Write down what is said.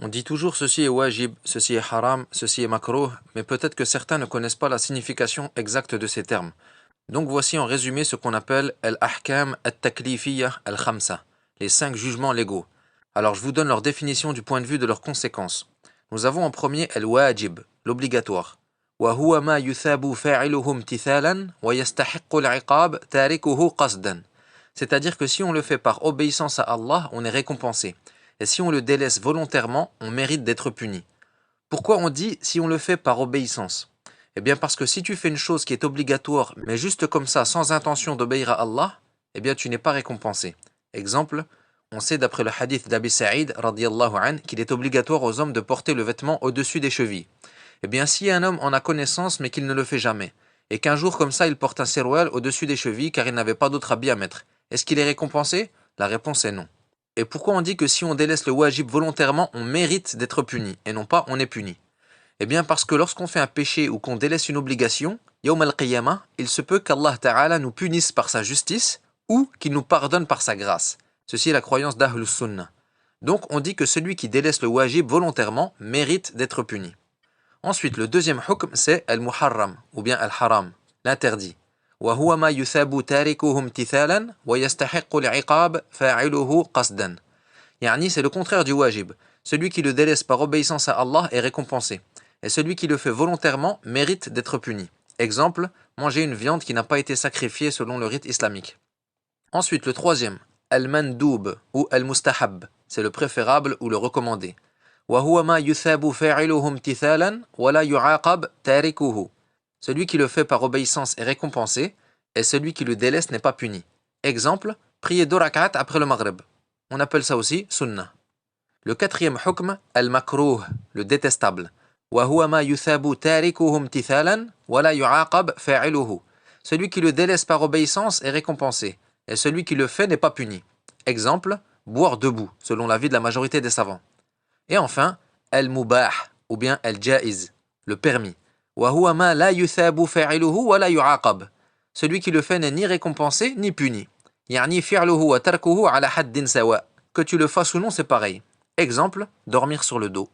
On dit toujours ceci est wajib, ceci est haram, ceci est makruh, mais peut-être que certains ne connaissent pas la signification exacte de ces termes. Donc voici en résumé ce qu'on appelle al-ahkam al-taklifiyya al-khamsa, les 5 jugements légaux. Alors je vous donne leur définition du point de vue de leurs conséquences. Nous avons en premier al-wajib, l'obligatoire. وهو ما يثاب فاعله امتثالا ويستحق العقاب تاركه قصدا. C'est-à-dire que si on le fait par obéissance à Allah, on est récompensé. Et si on le délaisse volontairement, on mérite d'être puni. Pourquoi on dit si on le fait par obéissance? Eh bien parce que si tu fais une chose qui est obligatoire, mais juste comme ça, sans intention d'obéir à Allah, eh bien tu n'es pas récompensé. Exemple, on sait d'après le hadith d'Abi Sa'id, radiyallahu anhu, qu'il est obligatoire aux hommes de porter le vêtement au-dessus des chevilles. Eh bien si un homme en a connaissance mais qu'il ne le fait jamais, et qu'un jour comme ça il porte un seroual au-dessus des chevilles car il n'avait pas d'autre habit à mettre, est-ce qu'il est récompensé? La réponse est non. Et pourquoi on dit que si on délaisse le wajib volontairement, on mérite d'être puni, et non pas on est puni? Eh bien parce que lorsqu'on fait un péché ou qu'on délaisse une obligation, yawm al-qiyamah, il se peut qu'Allah Ta'ala nous punisse par sa justice ou qu'il nous pardonne par sa grâce. Ceci est la croyance d'Ahlus Sunnah. Donc on dit que celui qui délaisse le wajib volontairement mérite d'être puni. Ensuite, le deuxième hukm, c'est al-muharram, ou bien al-haram, l'interdit. وهو ما يثاب تاركه امتثالا ويستحق العقاب فاعله قصدا. يعني c'est le contraire du wajib. Celui qui le délaisse par obéissance à Allah est récompensé. Et celui qui le fait volontairement mérite d'être puni. Exemple, manger une viande qui n'a pas été sacrifiée selon le rite islamique. Ensuite, le troisième, al-mandoub ou al-mustahab, c'est le préférable ou le recommandé. وهو ما يثاب فاعله امتثالا ولا يعاقب تاركه. Celui qui le fait par obéissance est récompensé, et celui qui le délaisse n'est pas puni. Exemple, prier 2 rak'at après le maghrib. On appelle ça aussi sunnah. Le quatrième hukm, al-makruh, le détestable. وهو ما يثاب تاركه امتثالا ولا يعاقب فاعله. Celui qui le délaisse par obéissance est récompensé, et celui qui le fait n'est pas puni. Exemple, boire debout, selon l'avis de la majorité des savants. Et enfin, al-mubah, ou bien al-jaiz, le permis. وهو ما لا يثاب فاعله ولا يعاقب. Celui qui le fait n'est ni récompensé ni puni. يعني فعله وتركه على حد سواء. Que tu le fasses ou non, c'est pareil. Exemple, dormir sur le dos.